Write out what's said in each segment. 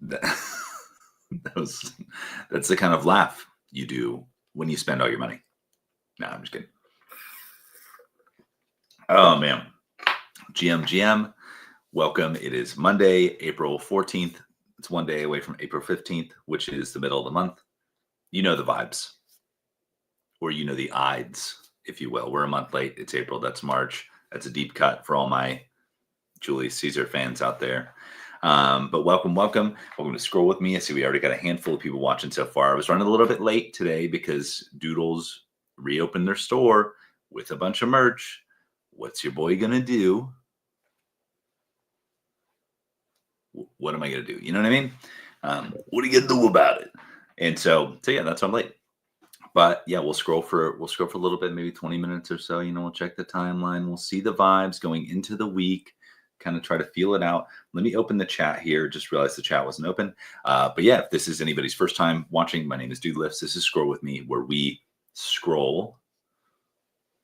That that was that's the kind of laugh you do when you spend all your money. No, I'm just kidding. Oh man. GM, welcome. It is Monday, April 14th. It's one day away from April 15th, which is the middle of the month. You know the vibes, or you know the Ides, if you will. We're a month late. It's April. That's March. That's a deep cut for all my Julius Caesar fans out there. But welcome. Welcome to Scroll With Me. I see we already got a handful of people watching so far. I was running a little bit late today because Doodles reopened their store with a bunch of merch. What's your boy going to do? What am I going to do? You know what I mean? What are you going to do about it? And so yeah, that's why I'm late. But yeah, we'll scroll for a little bit, maybe 20 minutes or so. We'll check the timeline. We'll see the vibes going into the week, kind of try to feel it out. Let me open the chat here. Just realized the chat wasn't open. But yeah, if this is anybody's first time watching, my name is Dude Lifts. This is Scroll With Me, where we scroll.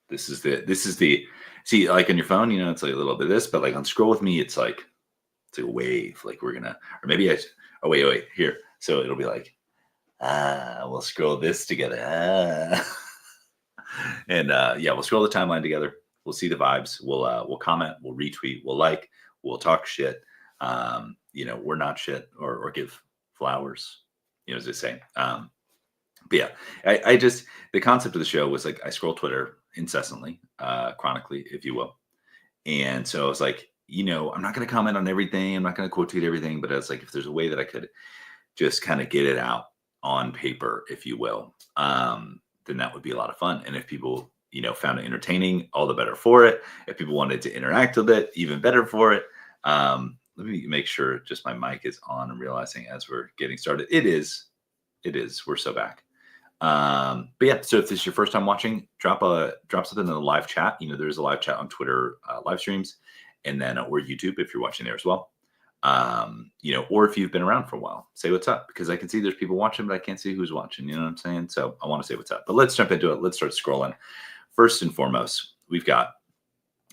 This is the see, like on your phone, it's like a little bit of this, but like on Scroll With Me, it's like a wave. Like we're gonna, or maybe wait, here. So it'll be like, we'll scroll this together. And yeah, we'll scroll the timeline together. We'll see the vibes. We'll comment. We'll retweet. We'll like. We'll talk shit. We're not shit or give flowers. As they say. But yeah, I just the concept of the show was like I scroll Twitter incessantly, chronically, if you will. And so I was like, I'm not going to comment on everything. I'm not going to quote tweet everything. But it's like if there's a way that I could just kind of get it out on paper, if you will, then that would be a lot of fun. And if people, found it entertaining, all the better for it. If people wanted to interact with it, even better for it. Let me make sure just my mic is on. I'm realizing as we're getting started, it is. We're so back. But yeah, so if this is your first time watching, drop something in the live chat. There's a live chat on Twitter, live streams, and then or YouTube if you're watching there as well. Or if you've been around for a while, say what's up, because I can see there's people watching, but I can't see who's watching. You know what I'm saying? So I want to say what's up, but let's jump into it. Let's start scrolling. First and foremost, we've got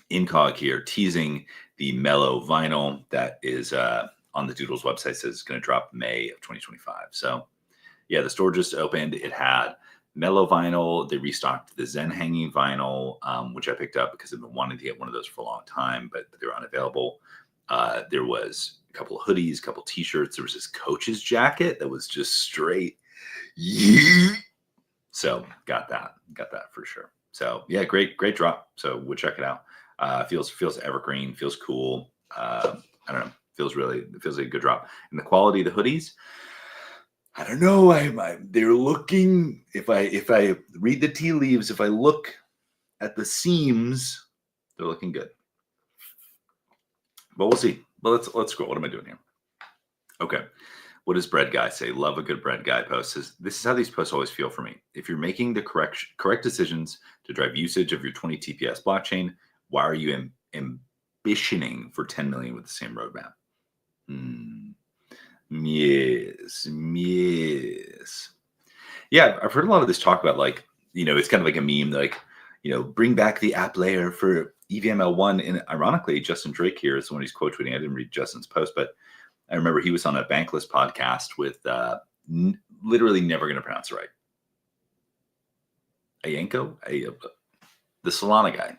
Incog here teasing the Mellow vinyl that is on the Doodles website. Says it's going to drop May of 2025. So yeah, the store just opened. It had Mellow vinyl. They restocked the Zen hanging vinyl, which I picked up because I've been wanting to get one of those for a long time, but they were unavailable. There was a couple of hoodies, a couple of t-shirts. There was this Coach's jacket that was just straight. Yeah. So got that for sure. So yeah, great drop. So we'll check it out. Feels evergreen, feels cool. I don't know. Feels like a good drop. And the quality of the hoodies, I don't know. They're looking, if I read the tea leaves, if I look at the seams, they're looking good. But we'll see. But let's scroll. What am I doing here? Okay. What does Bread Guy say? Love a good Bread Guy post. This is how these posts always feel for me. If you're making the correct decisions to drive usage of your 20 TPS blockchain, why are you ambitioning for 10 million with the same roadmap? Yes. Yeah, I've heard a lot of this talk about it's kind of like a meme, like, bring back the app layer for EVML1. And ironically, Justin Drake here is the one he's quote tweeting. I didn't read Justin's post, but I remember he was on a Bankless podcast with literally never going to pronounce it right. Ayenko, the Solana guy.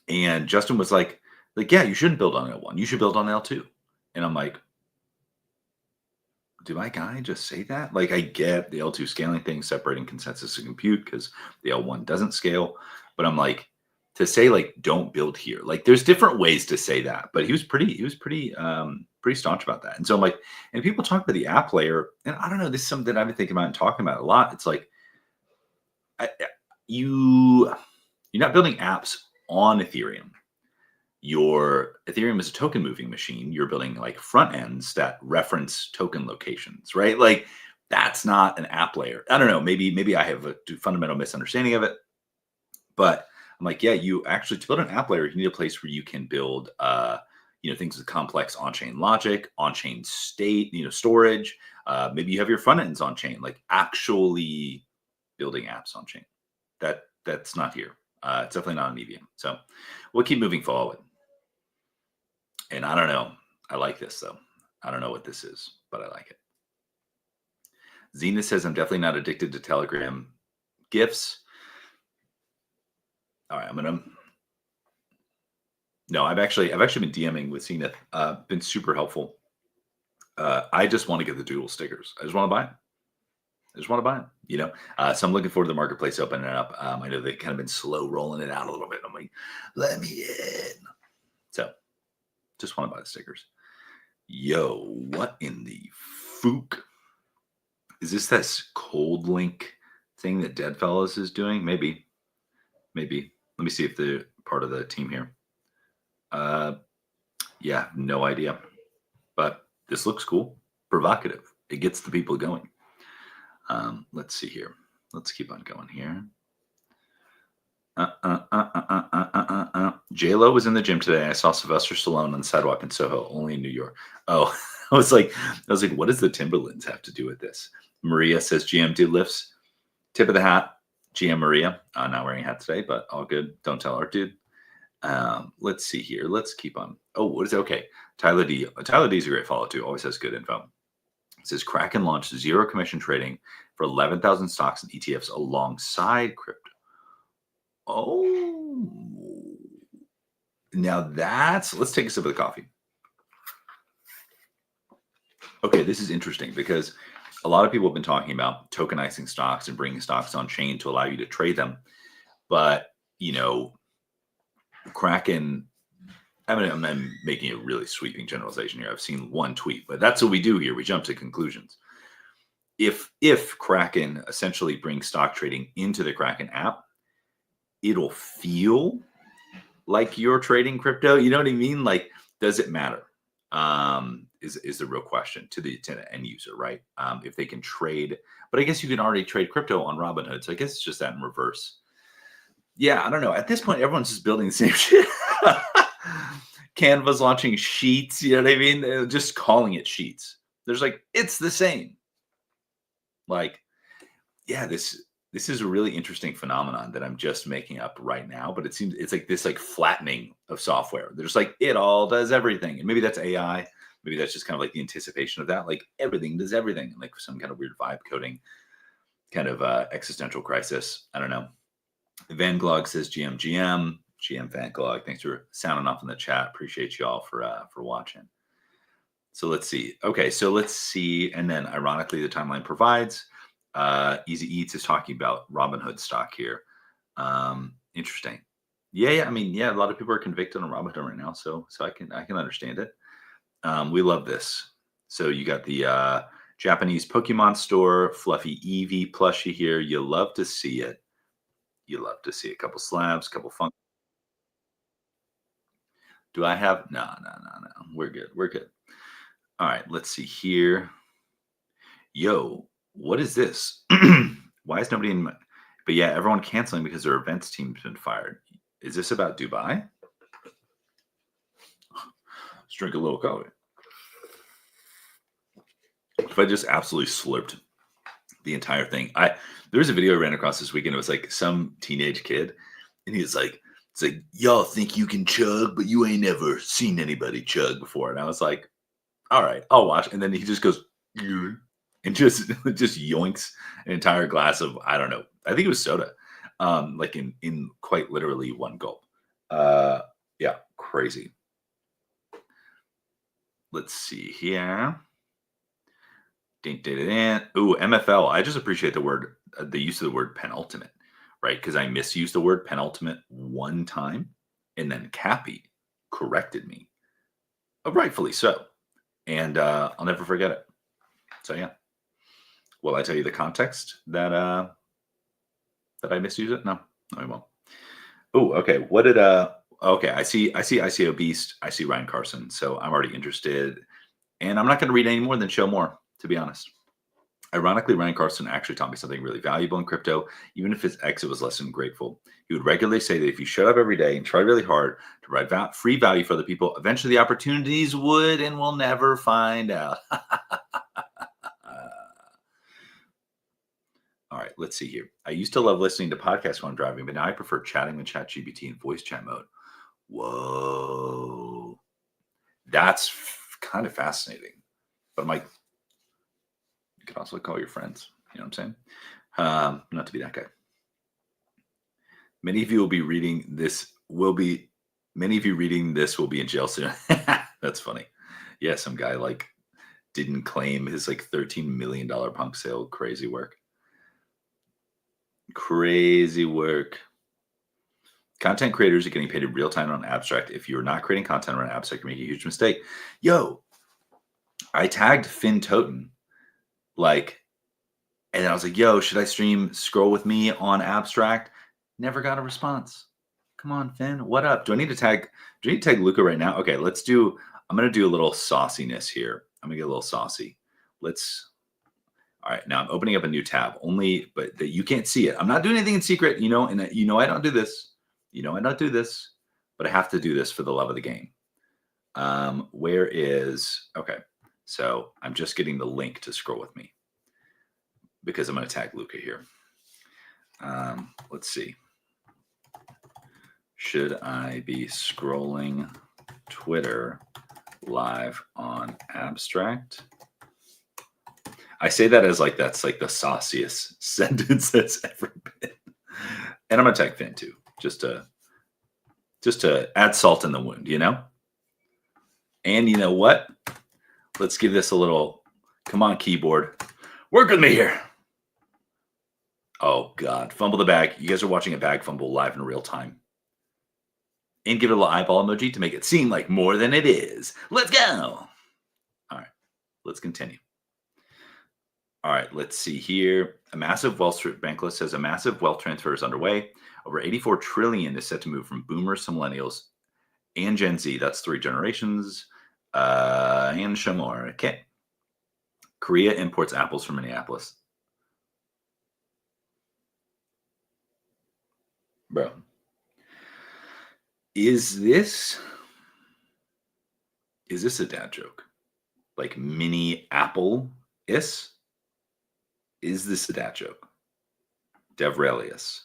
And Justin was like, yeah, you shouldn't build on L1. You should build on L2. And I'm like, did my guy just say that? Like, I get the L2 scaling thing, separating consensus and compute because the L1 doesn't scale. But I'm like, to say like, don't build here. Like, there's different ways to say that. But he was pretty staunch about that. And so I'm like, and people talk about the app layer, and I don't know, this is something that I've been thinking about and talking about a lot. It's like, you're not building apps on Ethereum. Your Ethereum is a token moving machine. You're building like front ends that reference token locations, right? Like, that's not an app layer. I don't know. Maybe I have a fundamental misunderstanding of it, but I'm like, yeah, you actually, to build an app layer, you need a place where you can build, things with complex on-chain logic, on-chain state, storage. Maybe you have your front ends on-chain, like actually building apps on-chain. That's not here. It's definitely not an EVM. So we'll keep moving forward. And I don't know. I like this though. I don't know what this is, but I like it. Zena says I'm definitely not addicted to Telegram gifts. All right, I'm gonna. No, I've actually been DMing with Zenith. Been super helpful. I just want to get the doodle stickers. I just want to buy them. I just want to buy them. So I'm looking forward to the marketplace opening up. I know they've kind of been slow rolling it out a little bit. I'm like, let me in. So just want to buy the stickers. Yo, what in the fook? Is this cold link thing that Deadfellows is doing? Maybe. Let me see if they're part of the team here. Yeah, no idea. But this looks cool, provocative. It gets the people going. Let's see here. Let's keep on going here. J-Lo was in the gym today. I saw Sylvester Stallone on the sidewalk in Soho, only in New York. Oh, I was like, what does the Timberlands have to do with this? Maria says GM did lifts. Tip of the hat, GM Maria. Not wearing a hat today, but all good. Don't tell Art Dude. Let's see here. Let's keep on. Oh, what is it? Okay. Tyler D. Tyler D is a great follow too. Always has good info. It says Kraken launched zero commission trading for 11,000 stocks and ETFs alongside crypto. Oh, now let's take a sip of the coffee. Okay, this is interesting because a lot of people have been talking about tokenizing stocks and bringing stocks on chain to allow you to trade them. But, Kraken, I'm making a really sweeping generalization here. I've seen one tweet, but that's what we do here. We jump to conclusions. If Kraken essentially brings stock trading into the Kraken app, it'll feel like you're trading crypto. You know what I mean? Like, does it matter? Is the real question to the end user, right? If they can trade, but I guess you can already trade crypto on Robinhood. So I guess it's just that in reverse. Yeah, I don't know. At this point, everyone's just building the same shit. Canva's launching Sheets. You know what I mean? They're just calling it Sheets. There's it's the same. Yeah, this is a really interesting phenomenon that I'm just making up right now, but it seems it's like this flattening of software. They're just it all does everything. And maybe that's AI. Maybe that's just kind of the anticipation of that. Everything does everything. Some kind of weird vibe coding kind of existential crisis. I don't know. Van Glog says GM Van Glog. Thanks for sounding off in the chat. Appreciate you all for watching. So let's see. Okay, so let's see. And then ironically, the timeline provides Easy Eats is talking about Robinhood stock here. Interesting. Yeah. I mean, a lot of people are convicted on Robinhood right now, so I can understand it. We love this. So you got the Japanese Pokemon store, Fluffy Eevee plushie here. You love to see it. You love to see a couple slabs, couple fun. Do I have? No. We're good. All right, let's see here. Yo, what is this? Why is nobody in my... But yeah, everyone canceling because their events team's been fired. Is this about Dubai? Let's drink a little coffee. If I just absolutely slurped the entire thing. There was a video I ran across this weekend. It was some teenage kid, and he was it's y'all think you can chug, but you ain't never seen anybody chug before. And I was like, all right, I'll watch. And then he just goes, and just yoinks an entire glass of, I don't know, I think it was soda, in quite literally one gulp. Yeah, crazy. Let's see here. Ooh, MFL. I just appreciate the use of the word penultimate, right? Because I misused the word penultimate one time, and then Cappy corrected me, rightfully so, and I'll never forget it. So yeah, will I tell you the context that I misused it? No, I won't. Oh, okay. What did Okay, I see ICO Beast. I see Ryan Carson. So I'm already interested, and I'm not going to read any more than show more, to be honest. Ironically, Ryan Carson actually taught me something really valuable in crypto, even if his exit was less than grateful. He would regularly say that if you showed up every day and tried really hard to provide free value for other people, eventually the opportunities would and will never find out. All right, let's see here. I used to love listening to podcasts while I'm driving, but now I prefer chatting with ChatGPT in voice chat mode. Whoa. That's kind of fascinating. But I'm like, you can also call your friends. You know what I'm saying? Not to be that guy. Many of you will be reading this. Many of you reading this will be in jail soon. That's funny. Yeah, some guy like didn't claim his like $13 million punk sale. Crazy work. Crazy work. Content creators are getting paid in real time on Abstract. If you're not creating content on Abstract, you're making a huge mistake. Yo, I tagged Finn Toten, like, and I was like, yo, should I stream Scroll With Me on Abstract? Never got a response. Come on, Finn. What up? Do I need to tag Luca right now? Okay, I'm gonna do a little sauciness here. I'm gonna get a little saucy. All right, now I'm opening up a new tab, but that you can't see it. I'm not doing anything in secret, and I don't do this. I don't do this, but I have to do this for the love of the game. Okay, so I'm just getting the link to Scroll With Me because I'm going to tag Luca here. Let's see. Should I be scrolling Twitter live on Abstract? I say that as like that's like the sauciest sentence that's ever been. And I'm gonna tag Finn too, just to add salt in the wound, And you know what? Let's give this a little. Come on, keyboard, work with me here. Oh God, fumble the bag. You guys are watching a bag fumble live in real time. And give it a little eyeball emoji to make it seem like more than it is. Let's go. All right, let's continue. All right, let's see here. Bankless says a massive wealth transfer is underway. Over 84 trillion is set to move from boomers to millennials and Gen Z. That's 3 generations. And show more. Okay. Korea imports apples from Minneapolis. Bro. Is this a dad joke? Like mini apple-is? Is this a dad joke? Devrelius.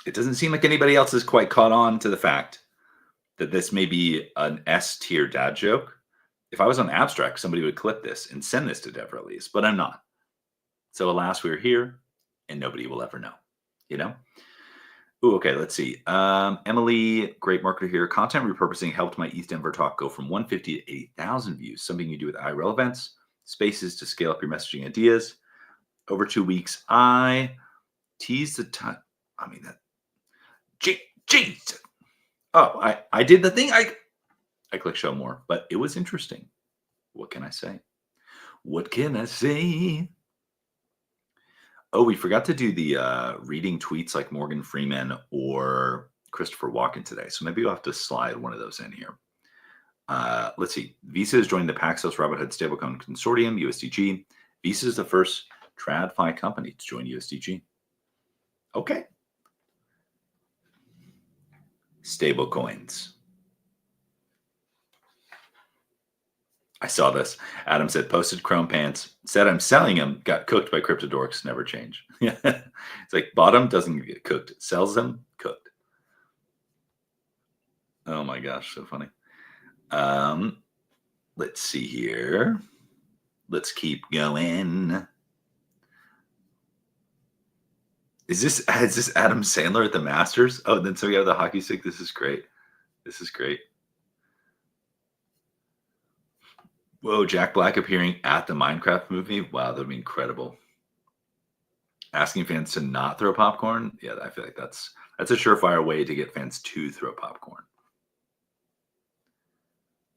It doesn't seem like anybody else has quite caught on to the fact that this may be an S-tier dad joke. If I was on Abstract, somebody would clip this and send this to Devrelius, but I'm not. So alas, we're here, and nobody will ever know. Ooh, okay, let's see. Emily, great marketer here. Content repurposing helped my East Denver talk go from 150 to 80,000 views. Something you do with iRelevance. Spaces to scale up your messaging ideas. Over 2 weeks, I teased the time. I mean, that. Jeez. Oh, I did the thing. I click show more, but it was interesting. What can I say? Oh, we forgot to do the reading tweets like Morgan Freeman or Christopher Walken today. So maybe we'll have to slide one of those in here. Let's see. Visa has joined the Paxos Robinhood Stablecoin Consortium, USDG. Visa is the first TradFi company to join USDG. Okay. Stablecoins. I saw this. Adam said, posted Chrome pants, said I'm selling them, got cooked by CryptoDorks, never change. It's like bottom doesn't get cooked, sells them cooked. Oh my gosh, so funny. Let's see here. Let's keep going. Is this Adam Sandler at the Masters? Oh, then so we have the hockey stick. This is great. Whoa, Jack Black appearing at the Minecraft movie. Wow, that'd be incredible. Asking fans to not throw popcorn. Yeah, I feel like that's a surefire way to get fans to throw popcorn.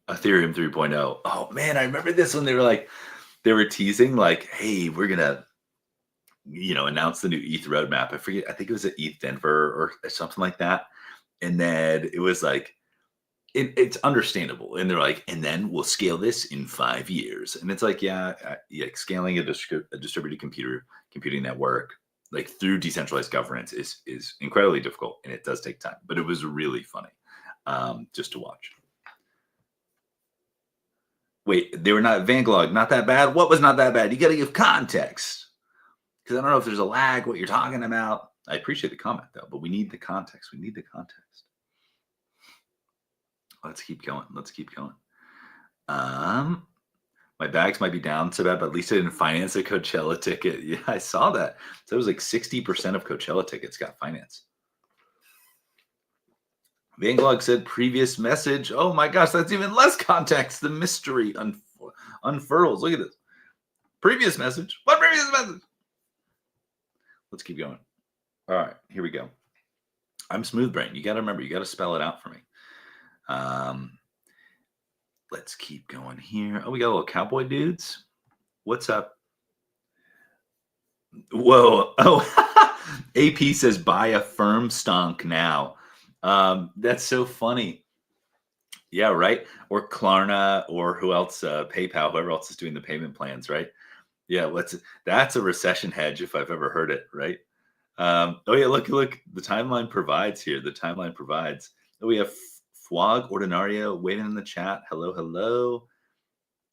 Ethereum 3.0. Oh man, I remember this when they were teasing like, hey, we're gonna, announce the new ETH roadmap. I forget. I think it was at ETH Denver or something like that. And then it was like, it's understandable. And they're like, and then we'll scale this in 5 years. And it's like, yeah, scaling a distributed computing network like through decentralized governance is incredibly difficult, and it does take time. But it was really funny just to watch. Wait, they were not Vanglog, not that bad? What was not that bad? You got to give context because I don't know if there's a lag, what you're talking about. I appreciate the comment though, but we need the context. We need the context. Let's keep going. Let's keep going. My bags might be down so bad, but at least I didn't finance a Coachella ticket. Yeah, I saw that. So it was like 60% of Coachella tickets got financed. Vanglog said previous message. Oh my gosh, that's even less context. The mystery unfurls. Look at this. Previous message. What previous message? Let's keep going. All right, here we go. I'm smooth brain. You got to remember, you got to spell it out for me. Let's keep going here. Oh, we got a little cowboy dudes. What's up? Whoa. Oh, AP says buy a firm stonk now. That's so funny. Yeah, right. Or Klarna or who else? PayPal, whoever else is doing the payment plans, right? Yeah, that's a recession hedge if I've ever heard it, right? Oh yeah, look, the timeline provides here. The timeline provides. Oh, we have Fwag Ordinario waiting in the chat. Hello, hello.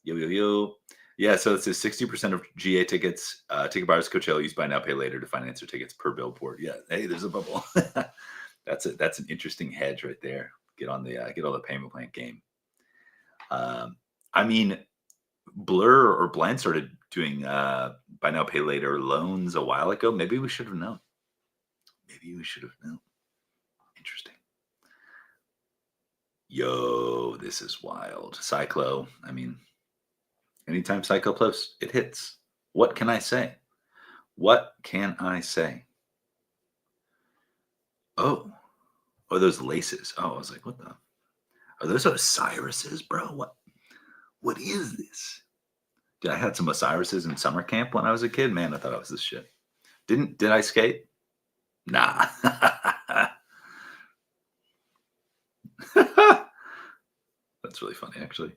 Yo, yo, yo. Yeah, so it says 60% of GA tickets, ticket buyers Coachella use buy now, pay later to finance their tickets per billboard. Yeah, hey, there's a bubble. That's an interesting hedge right there. Get on the payment plan game. I mean, Blur or Blend started doing buy now, pay later loans a while ago. Maybe we should have known. Interesting. Yo, this is wild. Cyclo. I mean, anytime Cyclo posts, it hits. What can I say? Oh, those laces. Oh, I was like, what the? Are those Osiris's, bro? What is this? Dude, I had some Osiris's in summer camp when I was a kid. Man, I thought I was this shit. Did I skate? Nah. That's really funny, actually.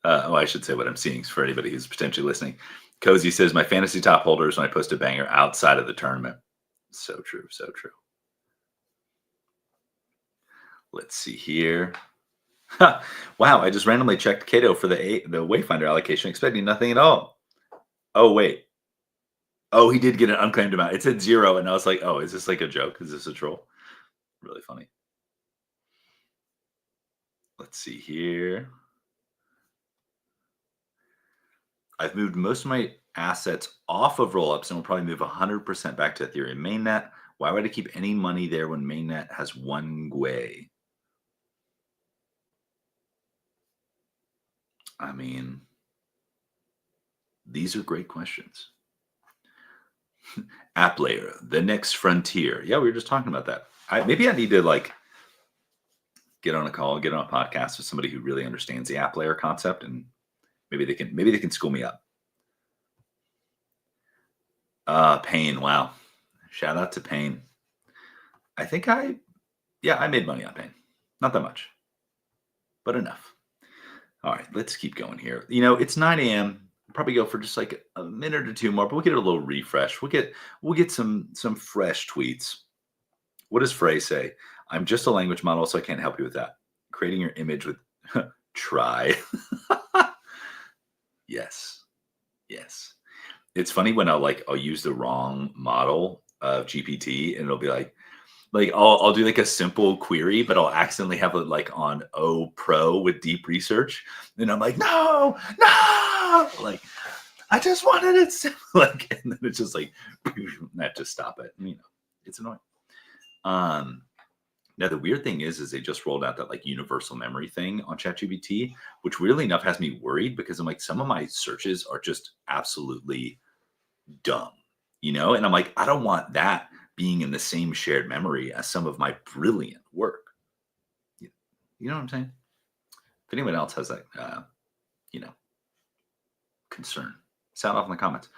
I should say what I'm seeing for anybody who's potentially listening. Cozy says, my fantasy top holders when I post a banger outside of the tournament. So true, so true. Let's see here. Wow, I just randomly checked Cato for the Wayfinder allocation, expecting nothing at all. Oh, wait. Oh, he did get an unclaimed amount. It said 0, and I was like, oh, is this like a joke? Is this a troll? Really funny. Let's see here. I've moved most of my assets off of rollups and will probably move 100% back to Ethereum mainnet. Why would I keep any money there when mainnet has one GUI? I mean, these are great questions. App layer, the next frontier. Yeah, we were just talking about that. Maybe I need to get on a call, get on a podcast with somebody who really understands the app layer concept, and maybe they can school me up. Pain. Wow. Shout out to Pain. I think I made money on Pain. Not that much, but enough. All right, let's keep going here. It's 9 a.m. Probably go for just like a minute or two more, but we'll get a little refresh. We'll get some fresh tweets. What does Frey say? I'm just a language model, so I can't help you with that. Creating your image with try. Yes. It's funny when I'll use the wrong model of GPT, and it'll be like I'll do like a simple query, but I'll accidentally have it like on O Pro with deep research, and I'm like, no, I just wanted it simple, and then it's just like, that just stop it. It's annoying. Now the weird thing is they just rolled out that universal memory thing on ChatGPT, which weirdly enough has me worried because I'm like, some of my searches are just absolutely dumb, and I'm like, I don't want that being in the same shared memory as some of my brilliant work. You know what I'm saying? If anyone else has that, concern, sound off in the comments.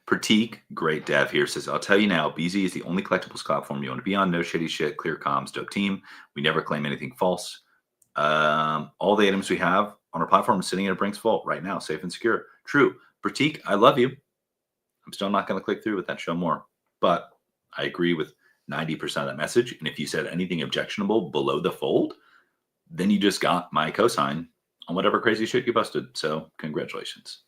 Pratik, great dev here, says, I'll tell you now, BZ is the only collectibles platform you want to be on. No shady shit, clear comms, dope team. We never claim anything false. All the items we have on our platform are sitting in a Brinks vault right now, safe and secure. True. Pratik, I love you. I'm still not going to click through with that show more. But I agree with 90% of that message. And if you said anything objectionable below the fold, then you just got my cosign on whatever crazy shit you busted. So congratulations.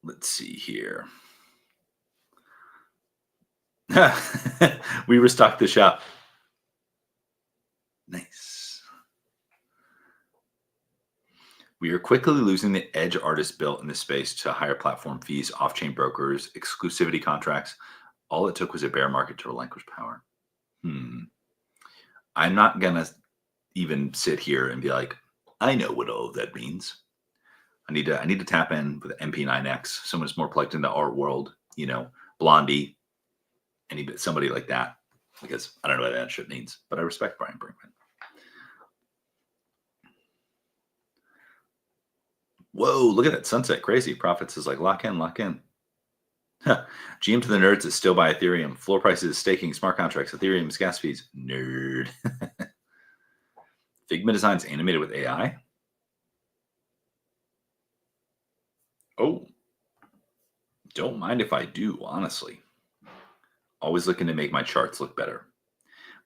Let's see here. We restocked the shop. Nice. We are quickly losing the edge artists built in this space to higher platform fees, off-chain brokers, exclusivity contracts. All it took was a bear market to relinquish power. I'm not gonna even sit here and be like, I know what all of that means. I need to tap in with MP9X, someone who's more plugged into art world, Blondie, somebody like that, because I don't know what that shit means, but I respect Brian Brinkman. Whoa, look at that sunset. Crazy. Profits is like lock in, lock in. GM to the nerds that still buy Ethereum. Floor prices, staking, smart contracts, Ethereum's gas fees. Nerd. Figma designs animated with AI. Oh, don't mind if I do, honestly. Always looking to make my charts look better.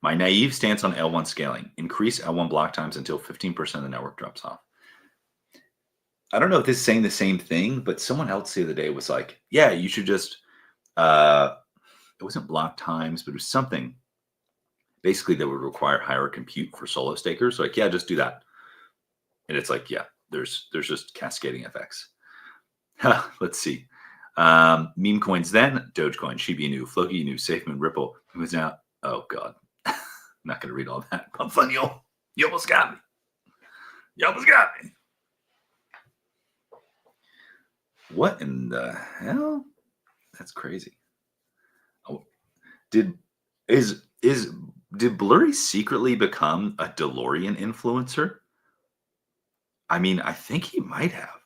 My naive stance on L1 scaling. Increase L1 block times until 15% of the network drops off. I don't know if this is saying the same thing, but someone else the other day was like, yeah, you should just, it wasn't block times, but it was something basically that would require higher compute for solo stakers. So like, yeah, just do that. And it's like, yeah, there's just cascading effects. Let's see. Meme coins then, Dogecoin, Shiba Inu, Floki Inu, SafeMoon, Ripple, who is now, oh God. I'm not going to read all that. Pump fun, you almost got me. You almost got me. What in the hell? That's crazy. Oh, did Blurry secretly become a DeLorean influencer? I mean, I think he might have.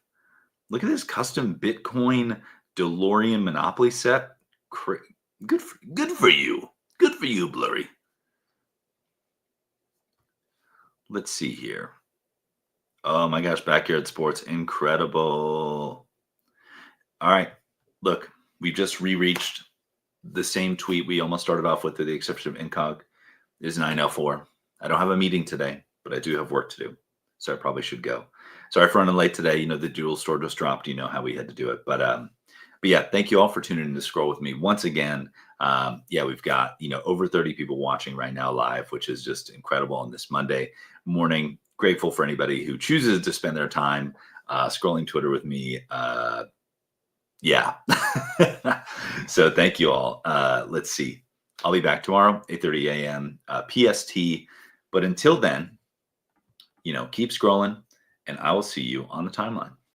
Look at this custom Bitcoin DeLorean Monopoly set. Good for you. Good for you, Blurry. Let's see here. Oh my gosh, Backyard Sports, incredible. All right, look, we just re-reached the same tweet we almost started off with, with the exception of Incog. It is 9:04. I don't have a meeting today, but I do have work to do, so I probably should go. Sorry for running late today. The dual store just dropped. You know how we had to do it, but yeah, thank you all for tuning in to Scroll with me once again. Yeah, we've got over 30 people watching right now live, which is just incredible on this Monday morning. Grateful for anybody who chooses to spend their time scrolling Twitter with me. Yeah. So thank you all. Let's see. I'll be back tomorrow, 8:30 a.m. PST. But until then, keep scrolling, and I will see you on the timeline.